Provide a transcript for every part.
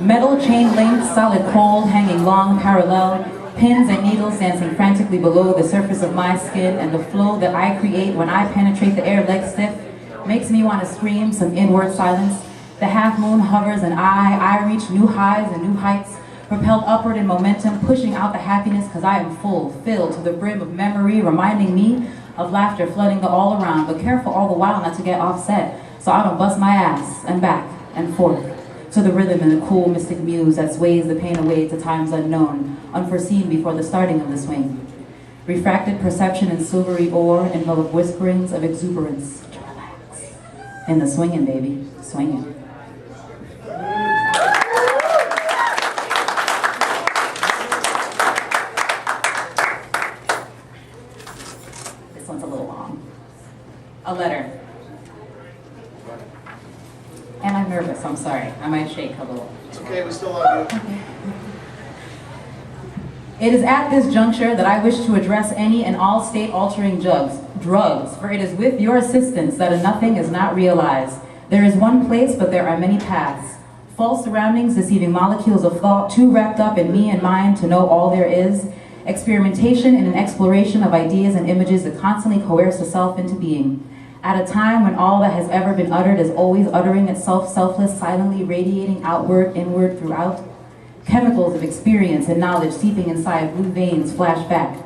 Metal chain linked, solid cold, hanging long, parallel, pins and needles dancing frantically below the surface of my skin, and the flow that I create when I penetrate the air leg stiff makes me want to scream some inward silence. The half moon hovers and I reach new highs and new heights, propelled upward in momentum, pushing out the happiness because I am full, filled to the brim of memory, reminding me of laughter flooding the all around, but careful all the while not to get offset, so I don't bust my ass and back and forth to the rhythm and the cool mystic muse that sways the pain away to times unknown, unforeseen before the starting of the swing. Refracted perception in silvery ore envelop whisperings of exuberance. Relax. In the swinging, baby, swinging. This one's a little long. A letter. And I'm nervous, I'm sorry. I might shake a little. It's okay, we still love you. Okay. It is at this juncture that I wish to address any and all state-altering drugs, for it is with your assistance that a nothing is not realized. There is one place, but there are many paths. False surroundings, deceiving molecules of thought, too wrapped up in me and mine to know all there is. Experimentation and an exploration of ideas and images that constantly coerce the self into being. At a time when all that has ever been uttered is always uttering itself, selfless, silently radiating outward, inward, throughout. Chemicals of experience and knowledge seeping inside blue veins flash back.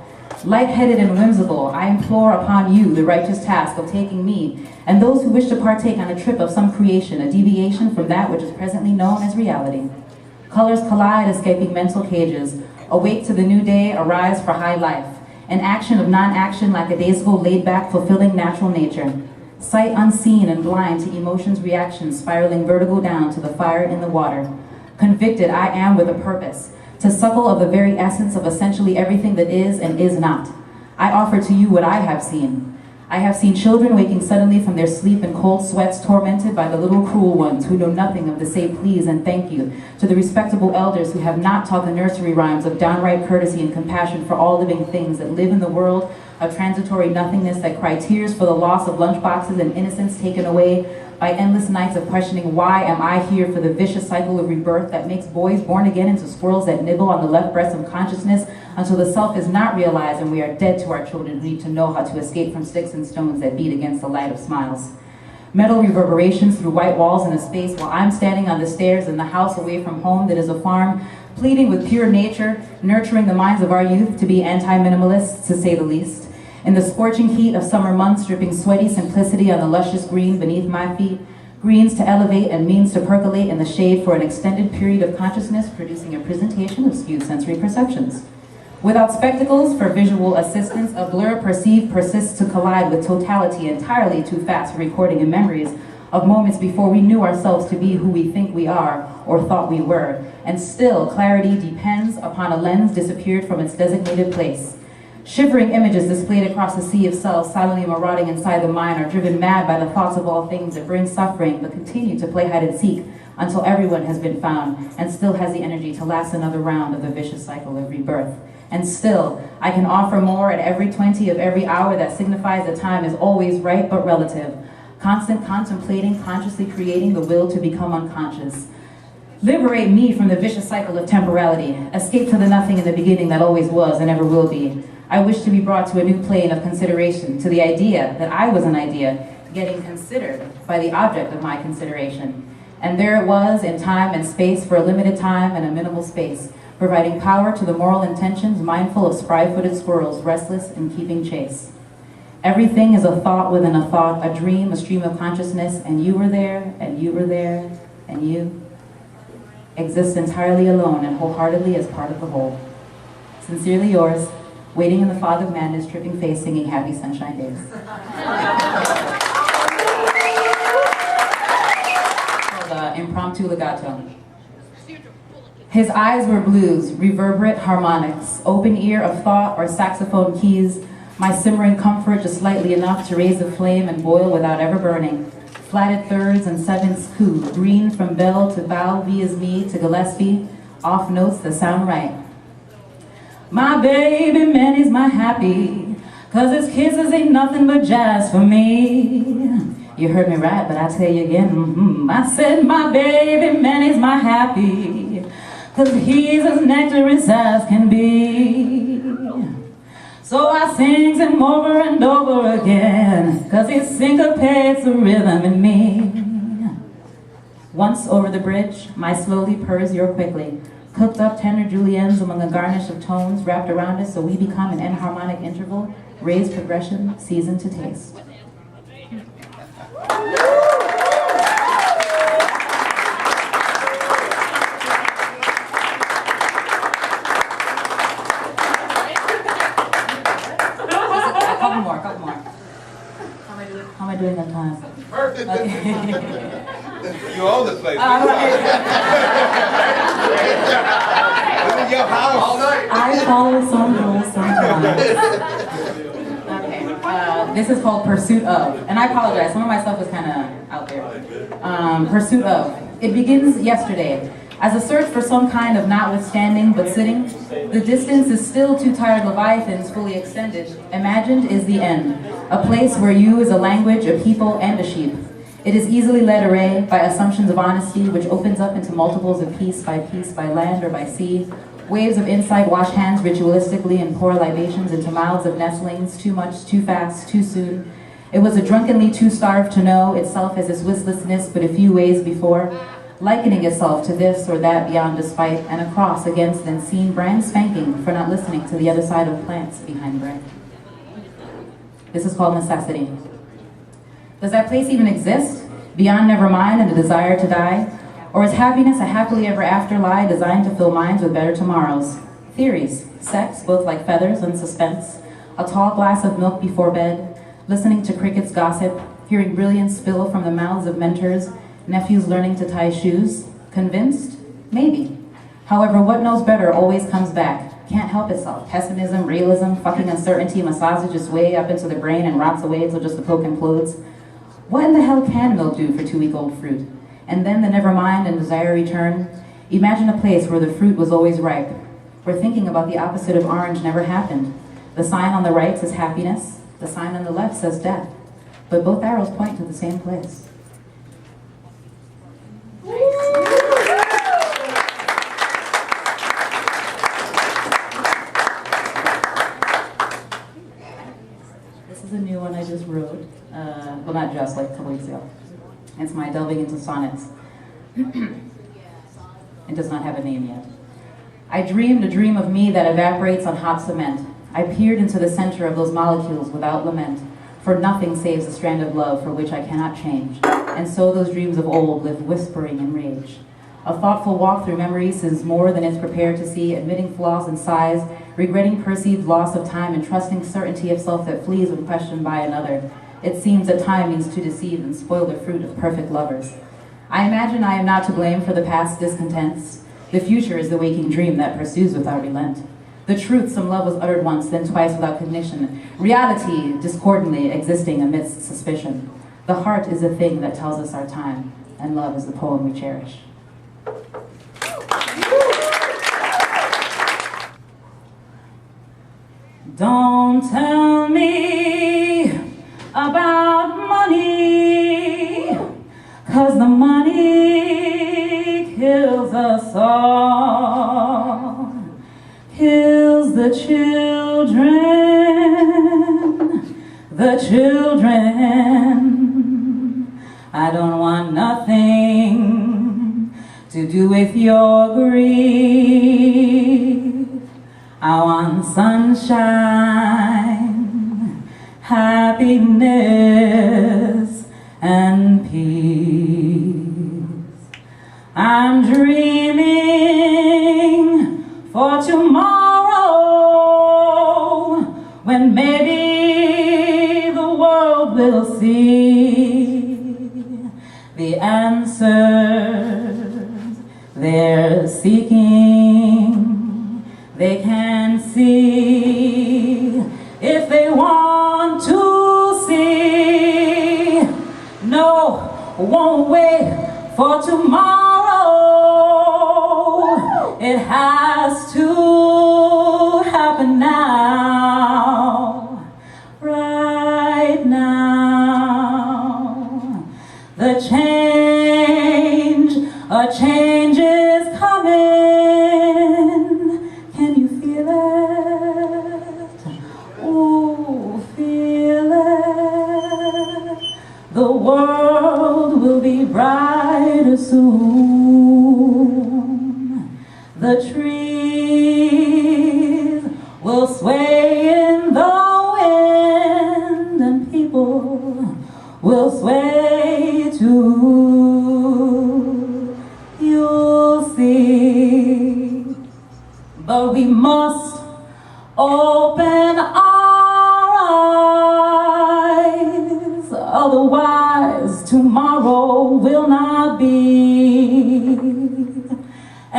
Light-headed and whimsical, I implore upon you the righteous task of taking me and those who wish to partake on a trip of some creation, a deviation from that which is presently known as reality. Colors collide, escaping mental cages. Awake to the new day, arise for high life. An action of non-action, lackadaisical, laid-back, fulfilling natural nature. Sight unseen and blind to emotions' reactions, spiraling vertigo down to the fire in the water. Convicted I am with a purpose, to suckle of the very essence of essentially everything that is and is not. I offer to you what I have seen. I have seen children waking suddenly from their sleep in cold sweats, tormented by the little cruel ones who know nothing of the say please and thank you, to the respectable elders who have not taught the nursery rhymes of downright courtesy and compassion for all living things that live in the world of transitory nothingness, that cry tears for the loss of lunchboxes and innocence taken away by endless nights of questioning, why am I here, for the vicious cycle of rebirth that makes boys born again into squirrels that nibble on the left breast of consciousness until the self is not realized and we are dead to our children who need to know how to escape from sticks and stones that beat against the light of smiles. Metal reverberations through white walls in a space while I'm standing on the stairs in the house away from home that is a farm, pleading with pure nature, nurturing the minds of our youth to be anti-minimalists, to say the least. In the scorching heat of summer months, dripping sweaty simplicity on the luscious green beneath my feet, greens to elevate and means to percolate in the shade for an extended period of consciousness, producing a presentation of skewed sensory perceptions. Without spectacles for visual assistance, a blur perceived persists to collide with totality, entirely too fast for recording in memories of moments before we knew ourselves to be who we think we are or thought we were. And still, clarity depends upon a lens disappeared from its designated place. Shivering images displayed across a sea of cells silently marauding inside the mind are driven mad by the thoughts of all things that bring suffering, but continue to play hide and seek until everyone has been found and still has the energy to last another round of the vicious cycle of rebirth. And still, I can offer more at every 20 of every hour that signifies that time is always right but relative. Constant contemplating, consciously creating the will to become unconscious. Liberate me from the vicious cycle of temporality. Escape to the nothing in the beginning that always was and ever will be. I wish to be brought to a new plane of consideration, to the idea that I was an idea, getting considered by the object of my consideration. And there it was in time and space for a limited time and a minimal space, providing power to the moral intentions mindful of spry-footed squirrels, restless and keeping chase. Everything is a thought within a thought, a dream, a stream of consciousness, and you were there, and you were there, and you exist entirely alone and wholeheartedly as part of the whole. Sincerely yours, waiting in the fog of madness, tripping face, singing Happy Sunshine Days. The impromptu legato. His eyes were blues, reverberate harmonics, open ear of thought or saxophone keys, my simmering comfort just slightly enough to raise the flame and boil without ever burning. Flatted thirds and sevenths coup, green from bell to bow, V is me to Gillespie, off notes that sound right. My baby man is my happy, 'cause his kisses ain't nothing but jazz for me. You heard me right, but I tell you again, I said my baby man is my happy, 'cause he's as nectarous as can be. So I sings him over and over again, 'cause he syncopates the rhythm in me. Once over the bridge, my slowly purrs your quickly. Cooked up tender juliennes among a garnish of tones wrapped around us so we become an enharmonic interval, raised progression, seasoned to taste. Couple more. How am I doing on time? Perfect. Okay. You own this place. Right. This is your house. All night. I follow some rules sometimes. Okay. This is called Pursuit Of. And I apologize, some of my stuff is kind of out there. Pursuit Of. It begins yesterday. As a search for some kind of notwithstanding but sitting, the distance is still two tired leviathans fully extended. Imagined is the end, a place where you is a language, a people, and a sheep. It is easily led array by assumptions of honesty, which opens up into multiples of piece, by land or by sea. Waves of insight wash hands ritualistically and pour libations into mouths of nestlings, too much, too fast, too soon. It was a drunkenly too starved to know itself as its listlessness but a few ways before, likening itself to this or that beyond despite, and across against then seen brand spanking for not listening to the other side of plants behind bread. This is called necessity. Does that place even exist, beyond nevermind and the desire to die? Or is happiness a happily ever after lie designed to fill minds with better tomorrows? Theories, sex, both like feathers and suspense, a tall glass of milk before bed, listening to crickets gossip, hearing brilliance spill from the mouths of mentors, nephews learning to tie shoes. Convinced? Maybe. However, what knows better always comes back. Can't help itself. Pessimism, realism, fucking uncertainty massages its way up into the brain and rots away till just the poke implodes. What in the hell can milk do for 2-week-old fruit? And then the never mind and desire return. Imagine a place where the fruit was always ripe, where thinking about the opposite of orange never happened. The sign on the right says happiness, the sign on the left says death. But both arrows point to the same place. This is a new one I just wrote. Well, not just, like a couple weeks ago. It's my delving into sonnets. It does not have a name yet. I dreamed a dream of me that evaporates on hot cement. I peered into the center of those molecules without lament, for nothing saves a strand of love for which I cannot change. And so those dreams of old live whispering in rage. A thoughtful walk through memories is more than it's prepared to see, admitting flaws and sighs, regretting perceived loss of time, and trusting certainty of self that flees when questioned by another. It seems that time means to deceive and spoil the fruit of perfect lovers. I imagine I am not to blame for the past discontents. The future is the waking dream that pursues without relent. The truth, some love was uttered once, then twice without cognition. Reality, discordantly existing amidst suspicion. The heart is the thing that tells us our time, and love is the poem we cherish. Don't tell me about money, 'cause the money kills us all, kills the children. I don't want nothing to do with your grief. I want sunshine, happiness, and peace. I'm dreaming for tomorrow, when maybe the world will see the answers they're seeking. They can see if they want to see. No, won't wait for tomorrow. It has to happen now, right now. The change, a change is coming. world will be brighter soon. The trees will sway in the wind, and people will sway too. You'll see, but we must open our eyes, otherwise tomorrow will not be.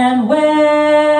And where